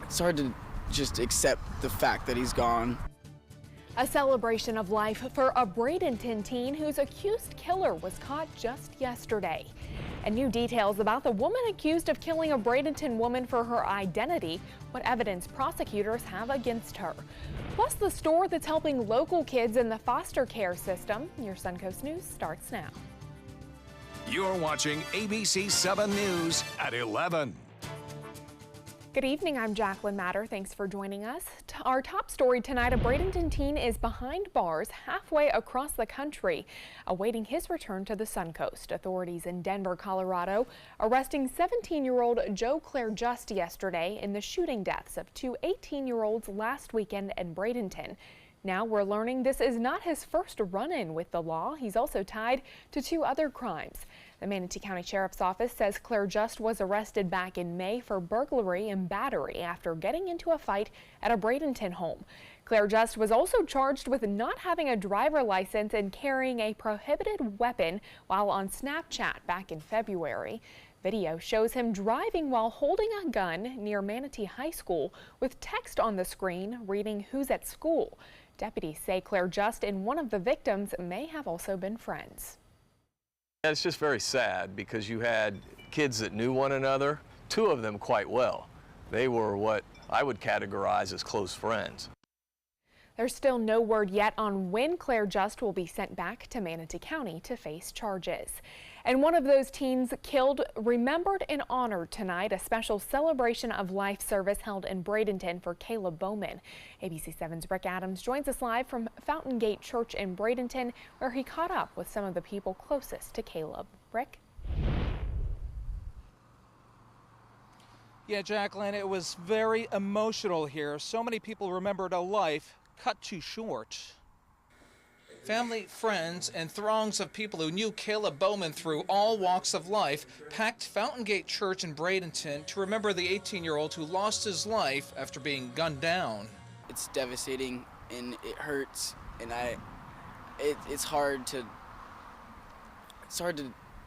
It's hard to just accept the fact that he's gone. A celebration of life for a Bradenton teen whose accused killer was caught just yesterday. And new details about the woman accused of killing a Bradenton woman for her identity, what evidence prosecutors have against her. Plus the store that's helping local kids in the foster care system. Your Suncoast News starts now. You're watching ABC7 News at 11. Good evening, I'm Jacqueline Matter. Thanks for joining us. Our top story tonight, a Bradenton teen is behind bars halfway across the country, awaiting his return to the Suncoast. Authorities in Denver, Colorado, arresting 17-year-old Joe Claire Just yesterday in the shooting deaths of two 18-year-olds last weekend in Bradenton. Now we're learning this is not his first run-in with the law. He's also tied to two other crimes. The Manatee County Sheriff's Office says Claire Just was arrested back in May for burglary and battery after getting into a fight at a Bradenton home. Claire Just was also charged with not having a driver license and carrying a prohibited weapon while on Snapchat back in February. Video shows him driving while holding a gun near Manatee High School with text on the screen reading "Who's at school?" Deputies say Claire Just and one of the victims may have also been friends. It's just very sad because you had kids that knew one another, two of them quite well. They were what I would categorize as close friends. There's still no word yet on when Claire Just will be sent back to Manatee County to face charges. And one of those teens killed, remembered and honored tonight, a special celebration of life service held in Bradenton for Caleb Bowman. ABC7's Rick Adams joins us live from Fountain Gate Church in Bradenton, where he caught up with some of the people closest to Caleb. Rick? Yeah, Jacqueline, it was very emotional here. So many people remembered a life cut too short. Family, friends, and throngs of people who knew Caleb Bowman through all walks of life packed Fountain Gate Church in Bradenton to remember the 18-year-old who lost his life after being gunned down. It's devastating and it hurts, and it's hard to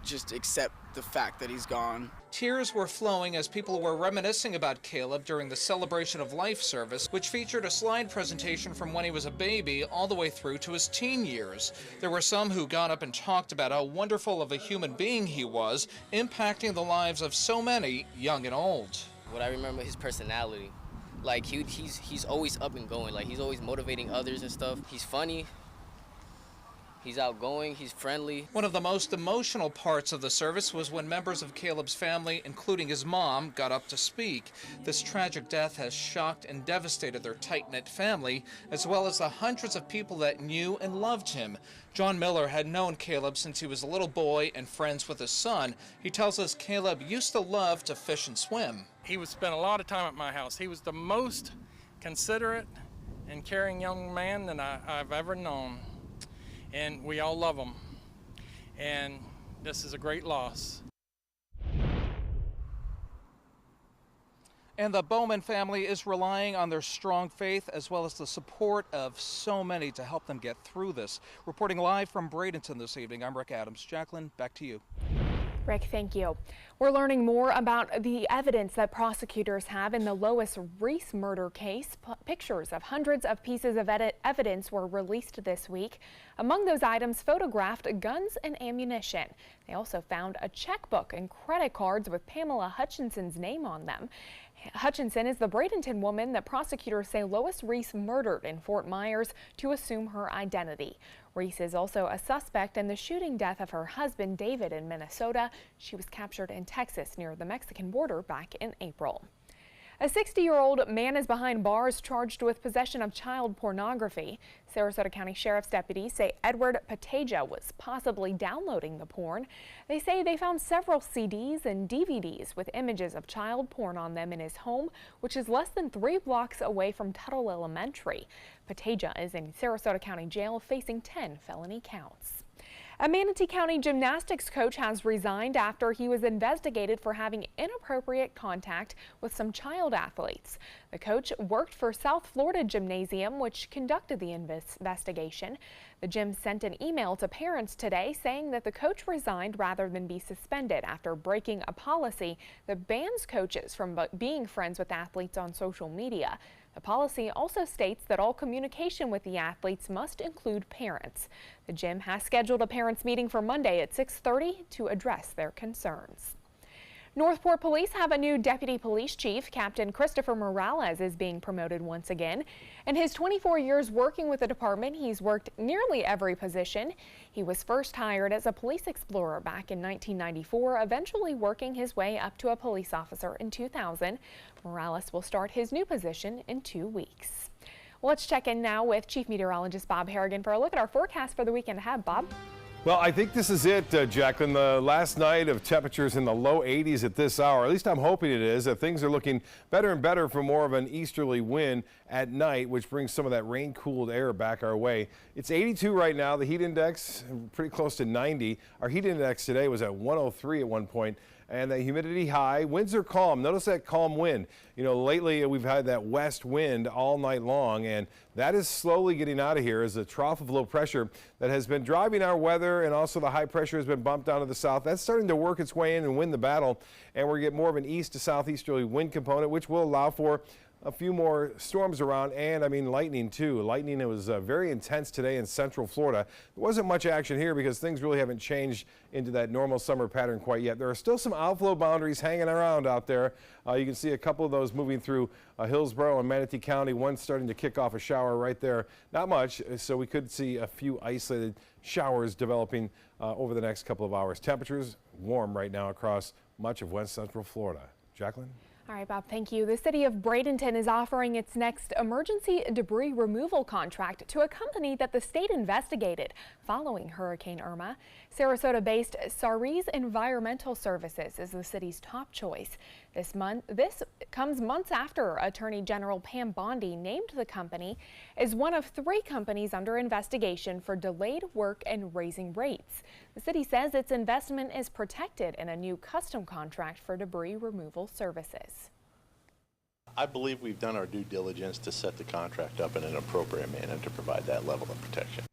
just accept the fact that he's gone. Tears were flowing as people were reminiscing about Caleb during the Celebration of Life service, which featured a slide presentation from when he was a baby all the way through to his teen years. There were some who got up and talked about how wonderful of a human being he was, impacting the lives of so many, young and old. What I remember, his personality. Like, he's always up and going. Like, he's always motivating others and stuff. He's funny. He's outgoing, he's friendly. One of the most emotional parts of the service was when members of Caleb's family, including his mom, got up to speak. This tragic death has shocked and devastated their tight-knit family, as well as the hundreds of people that knew and loved him. John Miller had known Caleb since he was a little boy and friends with his son. He tells us Caleb used to love to fish and swim. He would spend a lot of time at my house. He was the most considerate and caring young man that I've ever known. And we all love him, and this is a great loss. And the Bowman family is relying on their strong faith as well as the support of so many to help them get through this. Reporting live from Bradenton this evening, I'm Rick Adams. Jacqueline, back to you. Rick, thank you. We're learning more about the evidence that prosecutors have in the Lois Reese murder case. Pictures of hundreds of pieces of evidence were released this week. Among those items photographed guns and ammunition. They also found a checkbook and credit cards with Pamela Hutchinson's name on them. Hutchinson is the Bradenton woman that prosecutors say Lois Reese murdered in Fort Myers to assume her identity. Reese is also a suspect in the shooting death of her husband, David, in Minnesota. She was captured in Texas near the Mexican border back in April. A 60-year-old man is behind bars charged with possession of child pornography. Sarasota County Sheriff's deputies say Edward Pateja was possibly downloading the porn. They say they found several CDs and DVDs with images of child porn on them in his home, which is less than 3 blocks away from Tuttle Elementary. Pateja is in Sarasota County Jail facing 10 felony counts. A Manatee County gymnastics coach has resigned after he was investigated for having inappropriate contact with some child athletes. The coach worked for South Florida Gymnasium, which conducted the investigation. The gym sent an email to parents today saying that the coach resigned rather than be suspended after breaking a policy that bans coaches from being friends with athletes on social media. The policy also states that all communication with the athletes must include parents. The gym has scheduled a parents' meeting for Monday at 6:30 to address their concerns. Northport Police have a new deputy police chief. Captain Christopher Morales is being promoted once again. In his 24 years working with the department, he's worked nearly every position. He was first hired as a police explorer back in 1994, eventually working his way up to a police officer in 2000. Morales will start his new position in 2 weeks. Let's check in now with Chief Meteorologist Bob Harrigan for a look at our forecast for the weekend ahead. Bob? Well, I think this is it, Jacqueline. The last night of temperatures in the low 80s at this hour. At least I'm hoping it is. Things are looking better and better for more of an easterly wind at night, which brings some of that rain-cooled air back our way. It's 82 right now. The heat index pretty close to 90. Our heat index today was at 103 at one point. And the humidity high. Winds are calm. Notice that calm wind. You know, lately we've had that west wind all night long, and that is slowly getting out of here as a trough of low pressure that has been driving our weather, and also the high pressure has been bumped down to the south. That's starting to work its way in and win the battle, and we're getting more of an east to southeasterly wind component, which will allow for a few more storms around, and I mean lightning too. Lightning, it was very intense today in central Florida. There wasn't much action here because things really haven't changed into that normal summer pattern quite yet. There are still some outflow boundaries hanging around out there. You can see a couple of those moving through Hillsborough and Manatee County. One starting to kick off a shower right there. Not much, so we could see a few isolated showers developing over the next couple of hours. Temperatures warm right now across much of west central Florida. Jacqueline? All right, Bob, thank you. The city of Bradenton is offering its next emergency debris removal contract to a company that the state investigated following Hurricane Irma. Sarasota-based Saris Environmental Services is the city's top choice. This comes months after Attorney General Pam Bondi named the company as one of 3 companies under investigation for delayed work and raising rates. The city says its investment is protected in a new custom contract for debris removal services. I believe we've done our due diligence to set the contract up in an appropriate manner to provide that level of protection.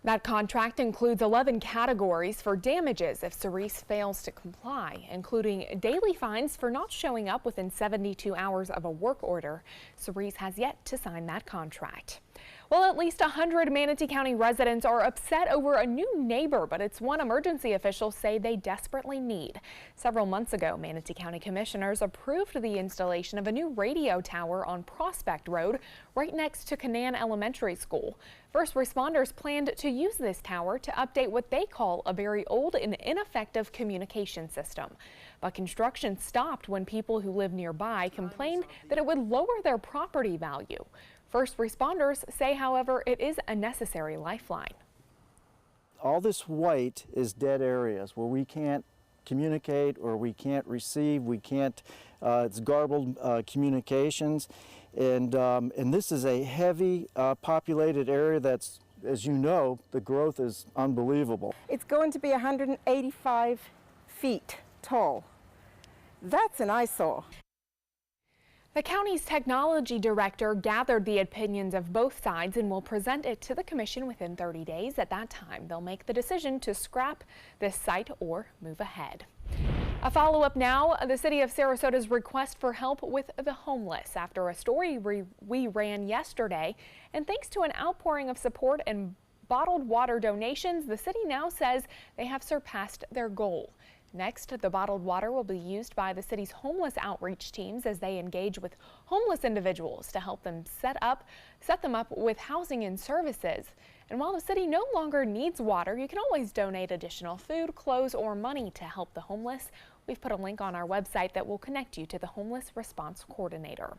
That contract includes 11 categories for damages if Saris fails to comply, including daily fines for not showing up within 72 hours of a work order. Saris has yet to sign that contract. Well, at least 100 Manatee County residents are upset over a new neighbor, but it's one emergency officials say they desperately need. Several months ago, Manatee County commissioners approved the installation of a new radio tower on Prospect Road, right next to Canaan Elementary School. First responders planned to use this tower to update what they call a very old and ineffective communication system. But construction stopped when people who live nearby complained that it would lower their property value. First responders say, however, it is a necessary lifeline. All this white is dead areas where we can't communicate or we can't receive, we can't, it's garbled communications. And this is a heavy populated area that's, as you know, the growth is unbelievable. It's going to be 185 feet tall. That's an eyesore. The county's technology director gathered the opinions of both sides and will present it to the commission within 30 days. At that time, they'll make the decision to scrap this site or move ahead. A follow-up now, the city of Sarasota's request for help with the homeless after a story we ran yesterday. And thanks to an outpouring of support and bottled water donations, the city now says they have surpassed their goal. Next, the bottled water will be used by the city's homeless outreach teams as they engage with homeless individuals to help them set them up with housing and services. And while the city no longer needs water, you can always donate additional food, clothes, or money to help the homeless. We've put a link on our website that will connect you to the Homeless Response Coordinator.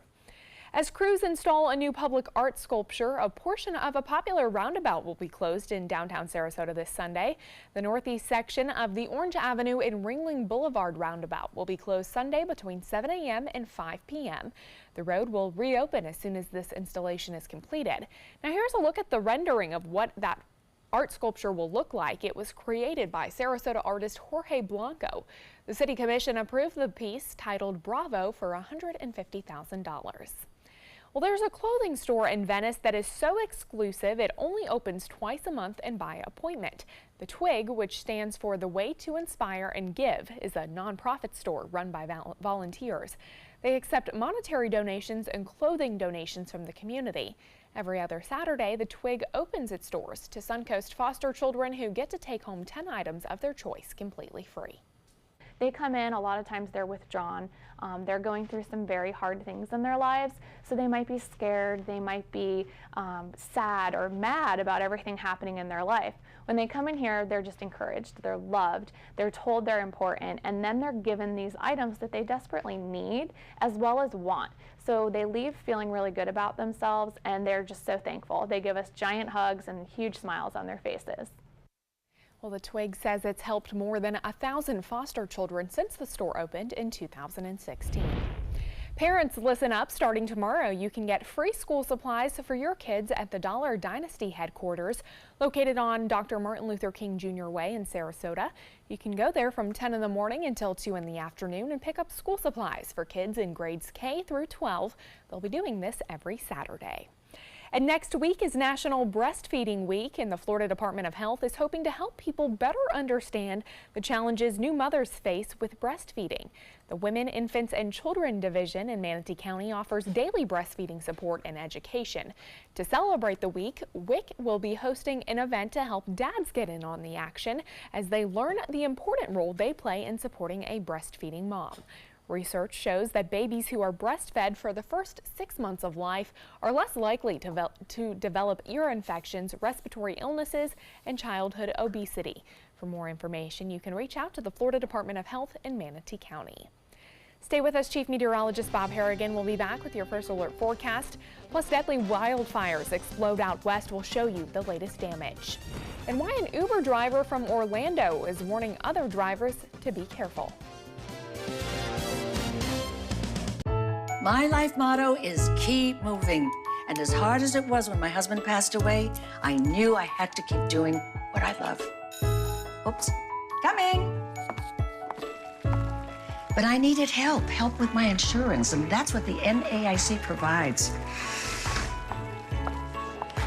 As crews install a new public art sculpture, a portion of a popular roundabout will be closed in downtown Sarasota this Sunday. The northeast section of the Orange Avenue and Ringling Boulevard roundabout will be closed Sunday between 7 a.m. and 5 p.m. The road will reopen as soon as this installation is completed. Now here's a look at the rendering of what that art sculpture will look like. It was created by Sarasota artist Jorge Blanco. The City Commission approved the piece titled Bravo for $150,000. Well, there's a clothing store in Venice that is so exclusive it only opens twice a month and by appointment. The Twig, which stands for The Way to Inspire and Give, is a nonprofit store run by volunteers. They accept monetary donations and clothing donations from the community. Every other Saturday, the Twig opens its doors to Suncoast foster children who get to take home 10 items of their choice completely free. They come in, a lot of times they're withdrawn. They're going through some very hard things in their lives, so they might be scared, they might be sad or mad about everything happening in their life. When they come in here, they're just encouraged, they're loved, they're told they're important, and then they're given these items that they desperately need as well as want. So they leave feeling really good about themselves, and they're just so thankful. They give us giant hugs and huge smiles on their faces. Well, the Twig says it's helped more than 1,000 foster children since the store opened in 2016. Parents, listen up. Starting tomorrow, you can get free school supplies for your kids at the Dollar Dynasty headquarters, located on Dr. Martin Luther King Jr. Way in Sarasota. You can go there from 10 in the morning until 2 in the afternoon and pick up school supplies for kids in grades K through 12. They'll be doing this every Saturday. And next week is National Breastfeeding Week, and the Florida Department of Health is hoping to help people better understand the challenges new mothers face with breastfeeding. The Women, Infants, and Children Division in Manatee County offers daily breastfeeding support and education. To celebrate the week, WIC will be hosting an event to help dads get in on the action as they learn the important role they play in supporting a breastfeeding mom. Research shows that babies who are breastfed for the first 6 months of life are less likely to develop ear infections, respiratory illnesses, and childhood obesity. For more information, you can reach out to the Florida Department of Health in Manatee County. Stay with us. Chief Meteorologist Bob Harrigan will be back with your first alert forecast. Plus, deadly wildfires explode out west will show you the latest damage. And why an Uber driver from Orlando is warning other drivers to be careful. My life motto is keep moving. And as hard as it was when my husband passed away, I knew I had to keep doing what I love. Oops, coming. But I needed help with my insurance, and that's what the NAIC provides.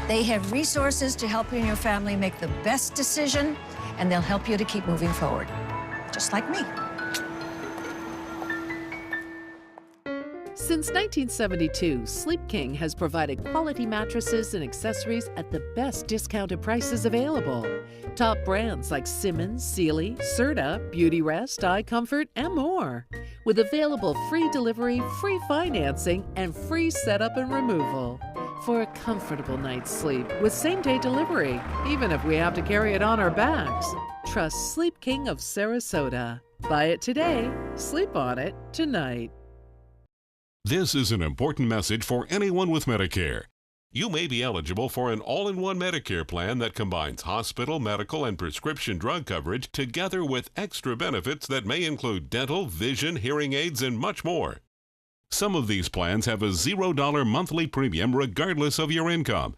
They have resources to help you and your family make the best decision, and they'll help you to keep moving forward, just like me. Since 1972, Sleep King has provided quality mattresses and accessories at the best discounted prices available. Top brands like Simmons, Sealy, Serta, Beautyrest, iComfort, and more. With available free delivery, free financing, and free setup and removal. For a comfortable night's sleep with same-day delivery, even if we have to carry it on our backs. Trust Sleep King of Sarasota. Buy it today, sleep on it tonight. This is an important message for anyone with Medicare. You may be eligible for an all-in-one Medicare plan that combines hospital, medical, and prescription drug coverage together with extra benefits that may include dental, vision, hearing aids, and much more. Some of these plans have a $0 monthly premium regardless of your income.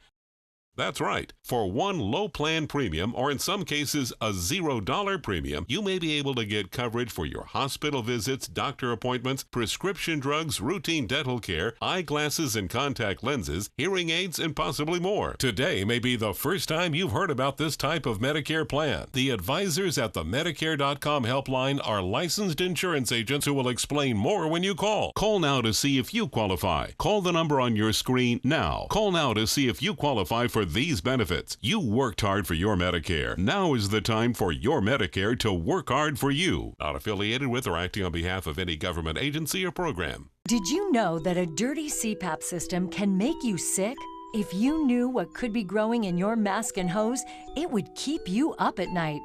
That's right. For one low plan premium, or in some cases a $0 premium, you may be able to get coverage for your hospital visits, doctor appointments, prescription drugs, routine dental care, eyeglasses and contact lenses, hearing aids, and possibly more. Today may be the first time you've heard about this type of Medicare plan. The advisors at the Medicare.com helpline are licensed insurance agents who will explain more when you call. Call now to see if you qualify. Call the number on your screen now. Call now to see if you qualify for these benefits. You worked hard for your Medicare. Now is the time for your Medicare to work hard for you. Not affiliated with or acting on behalf of any government agency or program. Did you know that a dirty Cpap system can make you sick? If you knew what could be growing in your mask and hose, it would keep you up at night.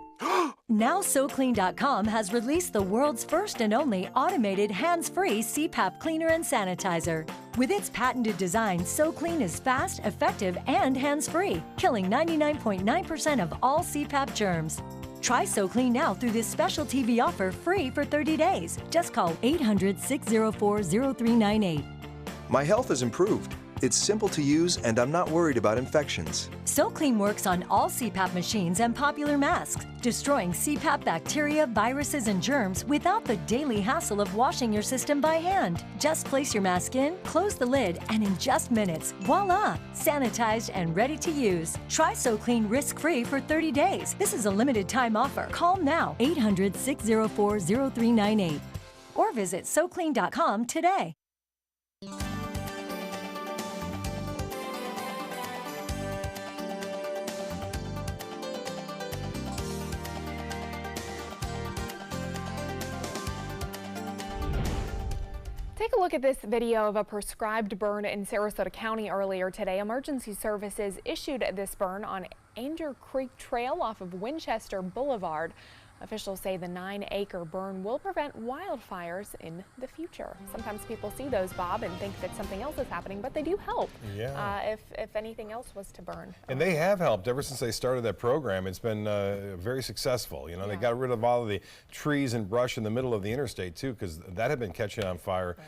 Now SoClean.com has released the world's first and only automated hands-free Cpap cleaner and sanitizer. With its patented design, SoClean is fast, effective, and hands-free, killing 99.9% of all Cpap germs. Try SoClean now through this special TV offer free for 30 days. Just call 800-604-0398. My health has improved. It's simple to use, and I'm not worried about infections. SoClean works on all Cpap machines and popular masks, destroying Cpap bacteria, viruses, and germs without the daily hassle of washing your system by hand. Just place your mask in, close the lid, and in just minutes, voila! Sanitized and ready to use. Try SoClean risk-free for 30 days. This is a limited time offer. Call now, 800-604-0398, or visit SoClean.com today. Take a look at this video of a prescribed burn in Sarasota County earlier today. Emergency services issued this burn on Anger Creek Trail off of Winchester Boulevard. Officials say the 9-acre burn will prevent wildfires in the future. Sometimes people see those, Bob, and think that something else is happening, but they do help. Yeah. If anything else was to burn. And they have helped ever since they started that program. It's been very successful. You know, they got rid of all of the trees and brush in the middle of the interstate too, because that had been catching on fire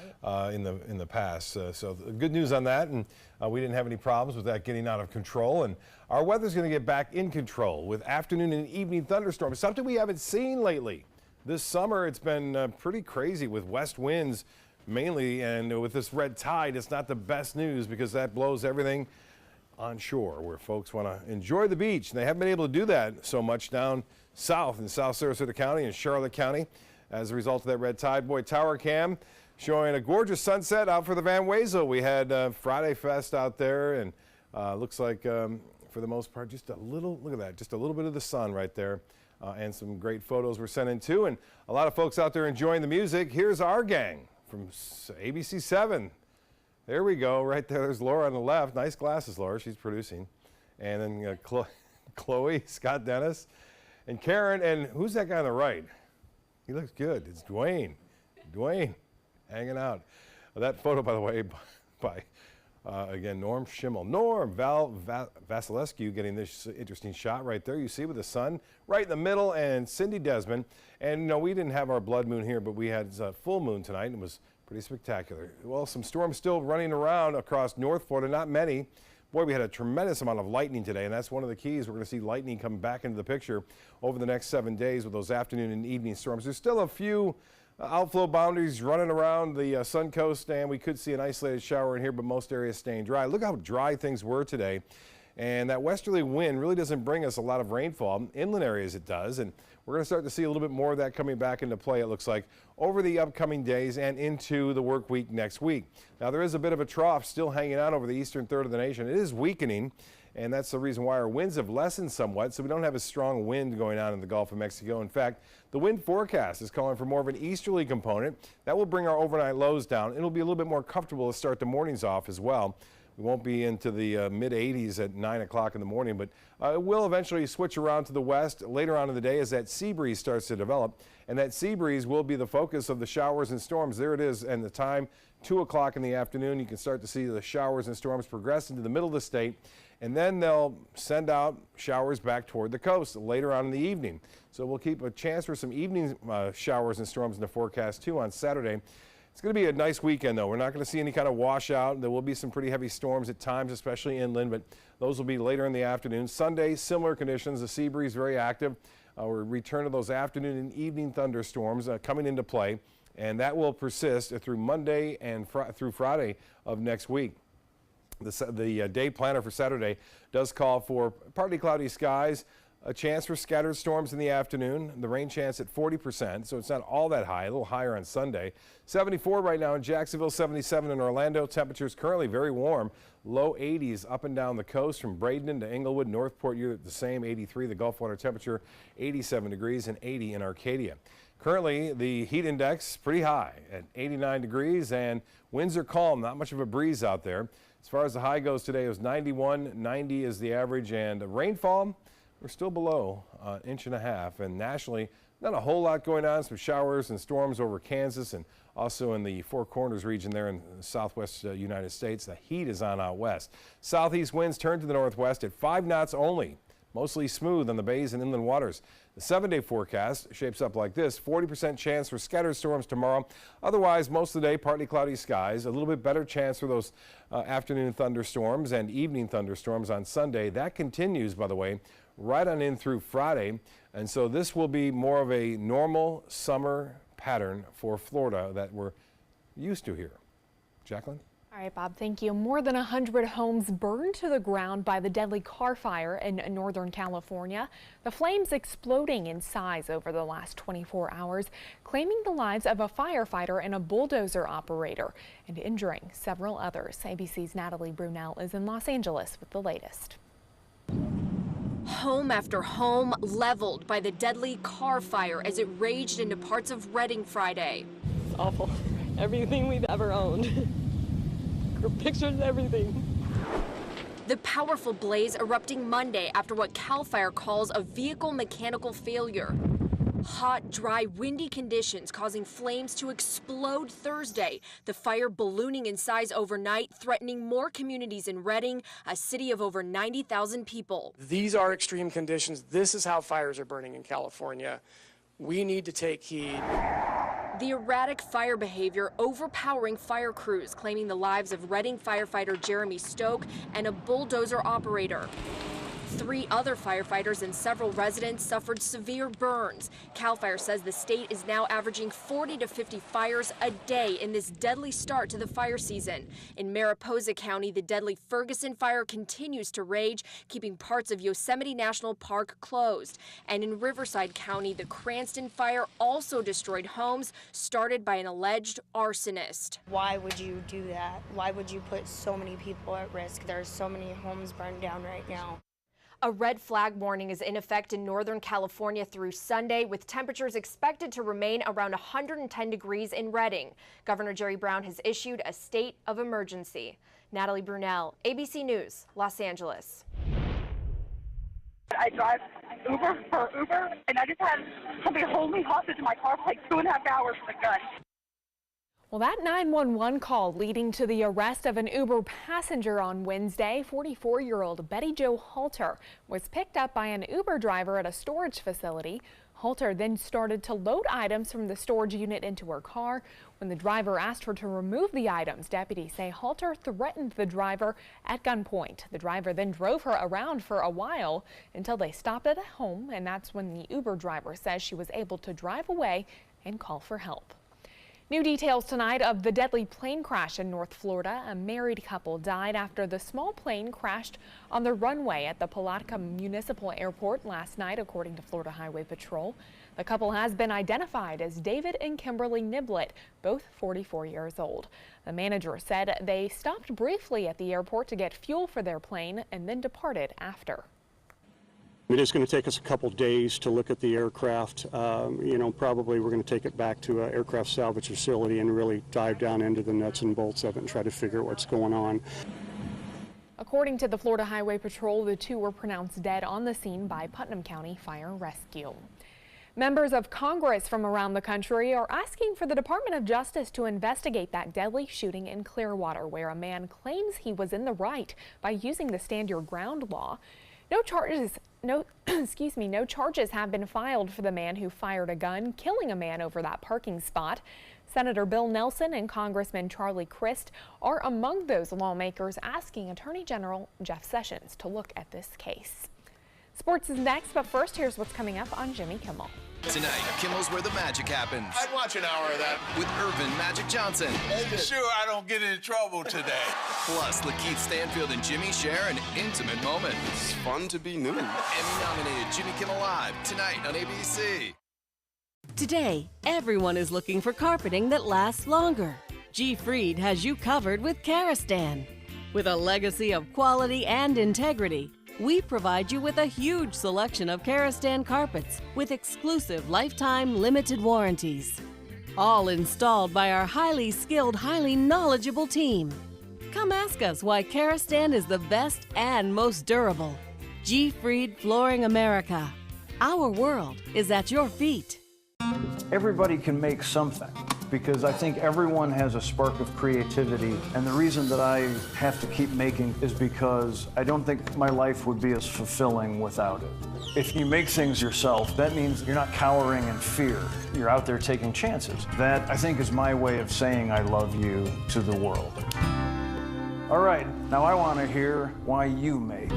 in the past. So good news on that, and we didn't have any problems with that getting out of control. And our weather's going to get back in control with afternoon and evening thunderstorms, something we haven't seen lately. This summer, it's been pretty crazy with west winds mainly, and with this red tide, it's not the best news because that blows everything on shore where folks want to enjoy the beach. And they haven't been able to do that so much down south in South Sarasota County and Charlotte County as a result of that red tide. Boy, Tower Cam showing a gorgeous sunset out for the Van Wezel. We had Friday Fest out there, and looks like for the most part, just a little, look at that, just a little bit of the sun right there. And some great photos were sent in too. And a lot of folks out there enjoying the music. Here's our gang from ABC7. There we go, right there. There's Laura on the left. Nice glasses, Laura. She's producing. And then Chloe, Scott Dennis, and Karen. And who's that guy on the right? He looks good. It's Dwayne. Dwayne hanging out. That photo, by the way, by again, Norm Schimmel. Norm Vasilescu getting this interesting shot right there. You see with the sun right in the middle, and Cindy Desmond. And, you know, we didn't have our blood moon here, but we had a full moon tonight, and it was pretty spectacular. Well, some storms still running around across North Florida, not many. Boy, we had a tremendous amount of lightning today, and that's one of the keys. We're going to see lightning come back into the picture over the next 7 days with those afternoon and evening storms. There's still a few outflow boundaries running around the Sun Coast, and we could see an isolated shower in here, but most areas staying dry. Look how dry things were today. And that westerly wind really doesn't bring us a lot of rainfall. Inland areas it does, and we're going to start to see a little bit more of that coming back into play, it looks like, over the upcoming days and into the work week next week. Now, there is a bit of a trough still hanging out over the eastern third of the nation. It is weakening, and that's the reason why our winds have lessened somewhat, so we don't have a strong wind going on in the Gulf of Mexico. In fact, the wind forecast is calling for more of an easterly component. That will bring our overnight lows down. It'll be a little bit more comfortable to start the mornings off as well. We won't be into the mid-80s at 9 o'clock in the morning, but it will eventually switch around to the west later on in the day as that sea breeze starts to develop. And that sea breeze will be the focus of the showers and storms. There it is, and the time, 2 o'clock in the afternoon. You can start to see the showers and storms progress into the middle of the state, and then they'll send out showers back toward the coast later on in the evening. So we'll keep a chance for some evening showers and storms in the forecast, too, on Saturday. It's going to be a nice weekend, though. We're not going to see any kind of washout. There will be some pretty heavy storms at times, especially inland, but those will be later in the afternoon. Sunday, similar conditions. The sea breeze very active. We'll return to those afternoon and evening thunderstorms coming into play, and that will persist through Monday and through Friday of next week. The day planner for Saturday does call for partly cloudy skies, a chance for scattered storms in the afternoon, the rain chance at 40%, so it's not all that high, a little higher on Sunday. 74 right now in Jacksonville, 77 in Orlando. Temperatures currently very warm, low 80s up and down the coast from Bradenton to Englewood, Northport, you're the same, 83. The Gulf water temperature, 87 degrees and 80 in Arcadia. Currently, the heat index pretty high at 89 degrees, and winds are calm, not much of a breeze out there. As far as the high goes today, it was 91, 90 is the average, and rainfall, we're still below an inch and a half, and nationally, not a whole lot going on. Some showers and storms over Kansas and also in the Four Corners region there in the southwest United States. The heat is on out west. Southeast winds turn to the northwest at 5 knots only. mostly smooth on the bays and inland waters. The 7-day forecast shapes up like this: 40% chance for scattered storms tomorrow. Otherwise, most of the day, partly cloudy skies. A little bit better chance for those afternoon thunderstorms and evening thunderstorms on Sunday. That continues, by the way, right on in through Friday. And so this will be more of a normal summer pattern for Florida that we're used to here. Jacqueline? All right, Bob, thank you. More than 100 homes burned to the ground by the deadly car fire in Northern California. The flames exploding in size over the last 24 hours, claiming the lives of a firefighter and a bulldozer operator and injuring several others. ABC's Natalie Brunell is in Los Angeles with the latest. Home after home leveled by the deadly car fire as it raged into parts of Redding Friday. It's awful. Everything we've ever owned. Pictures, everything. The powerful blaze erupting Monday after what CAL FIRE calls a vehicle mechanical failure. Hot, dry, windy conditions causing flames to explode Thursday. The fire ballooning in size overnight, threatening more communities in Redding, a city of over 90,000 people. These are extreme conditions. This is how fires are burning in California. We need to take heed. The erratic fire behavior overpowering fire crews, claiming the lives of Redding firefighter Jeremy Stoke and a bulldozer operator. 3 other firefighters and several residents suffered severe burns. CAL FIRE says the state is now averaging 40 to 50 fires a day in this deadly start to the fire season. In Mariposa County, the deadly Ferguson fire continues to rage, keeping parts of Yosemite National Park closed. And in Riverside County, the Cranston Fire also destroyed homes started by an alleged arsonist. Why would you do that? Why would you put so many people at risk? There's so many homes burned down right now. A red flag warning is in effect in Northern California through Sunday, with temperatures expected to remain around 110 degrees in Redding. Governor Jerry Brown has issued a state of emergency. Natalie Brunell, ABC News, Los Angeles. I drive Uber for Uber, and I just had somebody hold me hostage in my car for like 2.5 hours with a gun. Well, that 911 call leading to the arrest of an Uber passenger on Wednesday, 44-year-old Betty Jo Halter, was picked up by an Uber driver at a storage facility. Halter then started to load items from the storage unit into her car. When the driver asked her to remove the items, deputies say Halter threatened the driver at gunpoint. The driver then drove her around for a while until they stopped at a home, and that's when the Uber driver says she was able to drive away and call for help. New details tonight of the deadly plane crash in North Florida. A married couple died after the small plane crashed on the runway at the Palatka Municipal Airport last night, according to Florida Highway Patrol. The couple has been identified as David and Kimberly Niblett, both 44 years old. The manager said they stopped briefly at the airport to get fuel for their plane and then departed after. It is going to take us a couple days to look at the aircraft. Probably we're going to take it back to an aircraft salvage facility and really dive down into the nuts and bolts of it and try to figure out what's going on. According to the Florida Highway Patrol, the two were pronounced dead on the scene by Putnam County Fire Rescue. Members of Congress from around the country are asking for the Department of Justice to investigate that deadly shooting in Clearwater, where a man claims he was in the right by using the Stand Your Ground law. No charges have been filed for the man who fired a gun, killing a man over that parking spot. Senator Bill Nelson and Congressman Charlie Crist are among those lawmakers asking Attorney General Jeff Sessions to look at this case. Sports is next, but first, here's what's coming up on Jimmy Kimmel. Tonight, Kimmel's Where the Magic Happens. I'd watch an hour of that. With Irvin Magic Johnson. Making sure I don't get into trouble today. Plus, Lakeith Stanfield and Jimmy share an intimate moment. It's fun to be new. Emmy-nominated Jimmy Kimmel Live, tonight on ABC. Today, everyone is looking for carpeting that lasts longer. G. Fried has you covered with Cranston. With a legacy of quality and integrity, we provide you with a huge selection of Cranston carpets with exclusive lifetime limited warranties. All installed by our highly skilled, highly knowledgeable team. Come ask us why Cranston is the best and most durable. G. Fried Flooring America. Our world is at your feet. Everybody can make something. because I think everyone has a spark of creativity, and the reason that I have to keep making is because I don't think my life would be as fulfilling without it. If you make things yourself, that means you're not cowering in fear. You're out there taking chances. That, I think, is my way of saying I love you to the world. All right, now I want to hear why you make.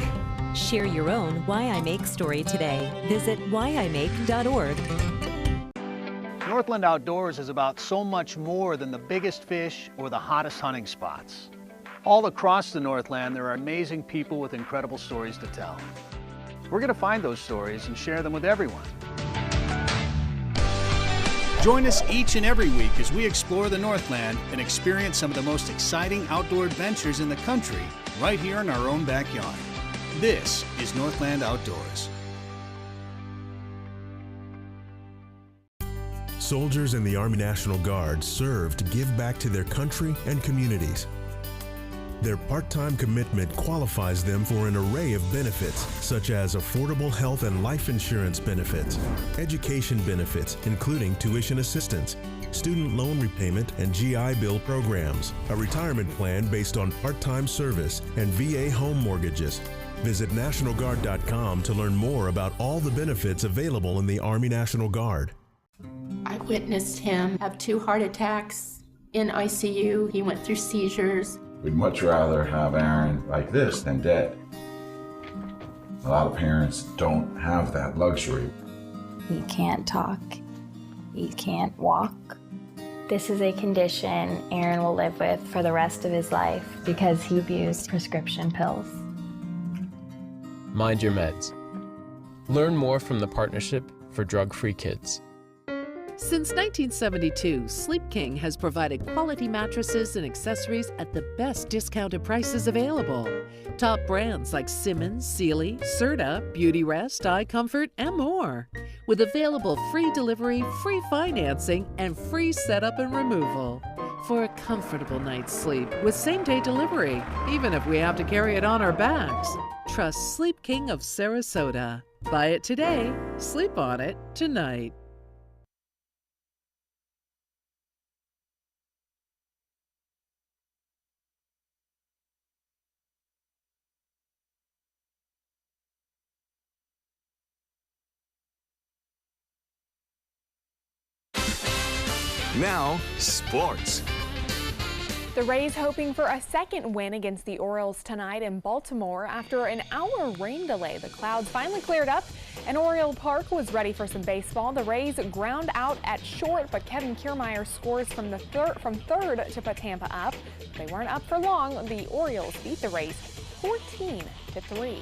Share your own Why I Make story today. Visit whyimake.org. Northland Outdoors is about so much more than the biggest fish or the hottest hunting spots. All across the Northland, there are amazing people with incredible stories to tell. We're going to find those stories and share them with everyone. Join us each and every week as we explore the Northland and experience some of the most exciting outdoor adventures in the country right here in our own backyard. This is Northland Outdoors. Soldiers in the Army National Guard serve to give back to their country and communities. Their part-time commitment qualifies them for an array of benefits, such as affordable health and life insurance benefits, education benefits, including tuition assistance, student loan repayment and GI Bill programs, a retirement plan based on part-time service, and VA home mortgages. Visit NationalGuard.com to learn more about all the benefits available in the Army National Guard. I witnessed him have 2 heart attacks in ICU. He went through seizures. We'd much rather have Aaron like this than dead. A lot of parents don't have that luxury. He can't talk. He can't walk. This is a condition Aaron will live with for the rest of his life because he abused prescription pills. Mind your meds. Learn more from the Partnership for Drug-Free Kids. Since 1972, Sleep King has provided quality mattresses and accessories at the best discounted prices available. Top brands like Simmons, Sealy, Serta, Beauty Rest, Eye Comfort, and more. With available free delivery, free financing, and free setup and removal. For a comfortable night's sleep with same-day delivery, even if we have to carry it on our backs. Trust Sleep King of Sarasota. Buy it today, sleep on it tonight. Now, sports. The Rays hoping for a second win against the Orioles tonight in Baltimore. After an hour rain delay, the clouds finally cleared up and Oriole Park was ready for some baseball. The Rays ground out at short, but Kevin Kiermaier scores from third to put Tampa up. They weren't up for long. The Orioles beat the Rays 14-3.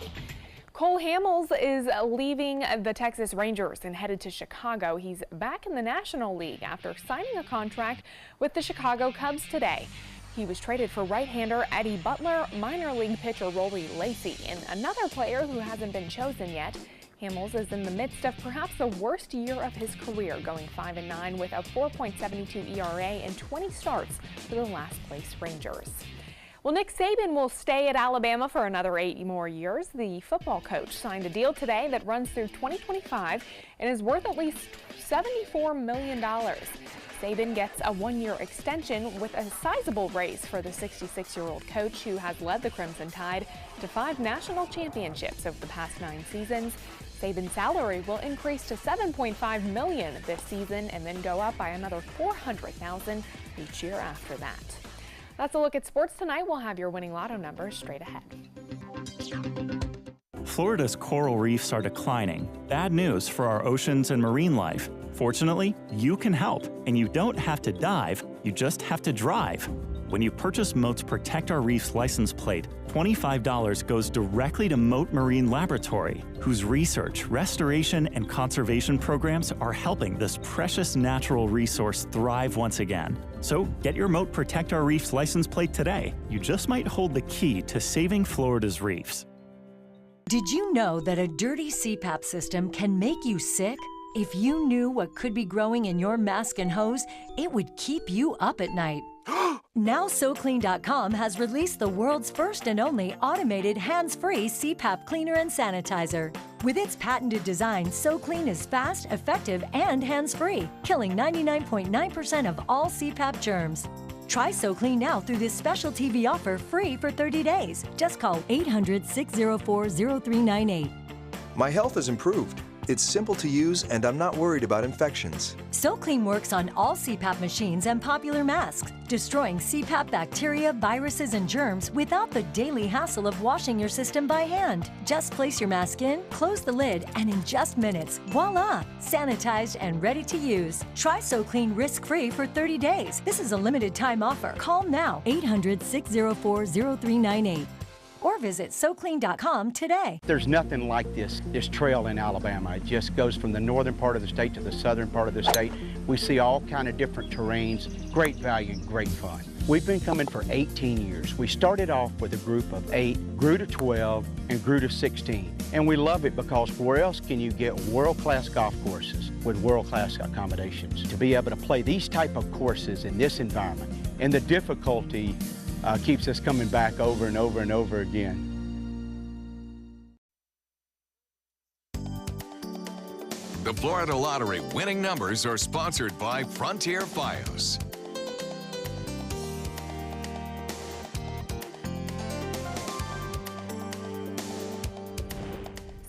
Cole Hamels is leaving the Texas Rangers and headed to Chicago. He's back in the National League after signing a contract with the Chicago Cubs today. He was traded for right-hander Eddie Butler, minor league pitcher Rory Lacy, and another player who hasn't been chosen yet. Hamels is in the midst of perhaps the worst year of his career, going 5-9 with a 4.72 ERA and 20 starts for the last-place Rangers. Well, Nick Saban will stay at Alabama for another 8 more years. The football coach signed a deal today that runs through 2025 and is worth at least $74 million. Saban gets a 1-year extension with a sizable raise for the 66-year-old coach who has led the Crimson Tide to 5 national championships over the past 9 seasons. Saban's salary will increase to $7.5 million this season and then go up by another $400,000 each year after that. That's a look at sports tonight. We'll have your winning lotto numbers straight ahead. Florida's coral reefs are declining. Bad news for our oceans and marine life. Fortunately, you can help, and you don't have to dive, you just have to drive. When you purchase Moat's Protect Our Reefs license plate, $25 goes directly to Moat Marine Laboratory, whose research, restoration, and conservation programs are helping this precious natural resource thrive once again. So get your Moat Protect Our Reefs license plate today. You just might hold the key to saving Florida's reefs. Did you know that a dirty Cpap system can make you sick? If you knew what could be growing in your mask and hose, it would keep you up at night. Now SoClean.com has released the world's first and only automated hands-free Cpap cleaner and sanitizer. With its patented design, SoClean is fast, effective, and hands-free, killing 99.9% of all Cpap germs. Try SoClean now through this special TV offer free for 30 days. Just call 800-604-0398. My health has improved. It's simple to use, and I'm not worried about infections. SoClean works on all Cpap machines and popular masks, destroying Cpap bacteria, viruses, and germs without the daily hassle of washing your system by hand. Just place your mask in, close the lid, and in just minutes, voila! Sanitized and ready to use. Try SoClean risk-free for 30 days. This is a limited time offer. Call now, 800-604-0398. Or visit SoClean.com today. There's nothing like this trail in Alabama. It just goes from the northern part of the state to the southern part of the state. We see all kind of different terrains, great value, great fun. We've been coming for 18 years. We started off with a group of 8, grew to 12, and grew to 16. And we love it because where else can you get world-class golf courses with world-class accommodations? To be able to play these type of courses in this environment, and the difficulty keeps us coming back over and over and over again. The Florida Lottery winning numbers are sponsored by Frontier Fios.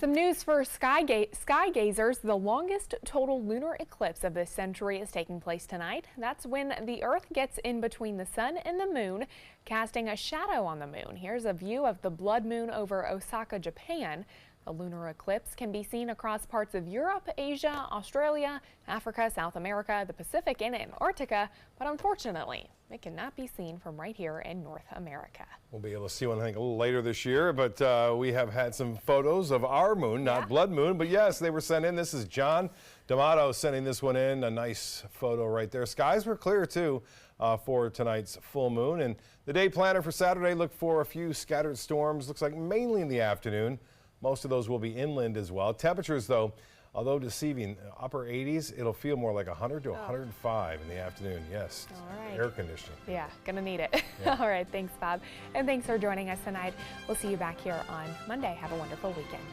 Some news for sky gazers. The longest total lunar eclipse of this century is taking place tonight. That's when the Earth gets in between the sun and the moon, casting a shadow on the moon. Here's a view of the blood moon over Osaka, Japan. The lunar eclipse can be seen across parts of Europe, Asia, Australia, Africa, South America, the Pacific, and Antarctica, but unfortunately, it cannot be seen from right here in North America. We'll be able to see one, I think, a little later this year, but we have had some photos of our moon, not blood moon, but yes, they were sent in. This is John D'Amato sending this one in. A nice photo right there. Skies were clear, too, for tonight's full moon. And the day planner for Saturday, look for a few scattered storms. Looks like mainly in the afternoon. Most of those will be inland as well. Temperatures, though, although deceiving, upper 80s, it'll feel more like 100 to 105 in the afternoon. Yes. All right. Air conditioning. Yeah, gonna need it. Yeah. All right, thanks, Bob. And thanks for joining us tonight. We'll see you back here on Monday. Have a wonderful weekend.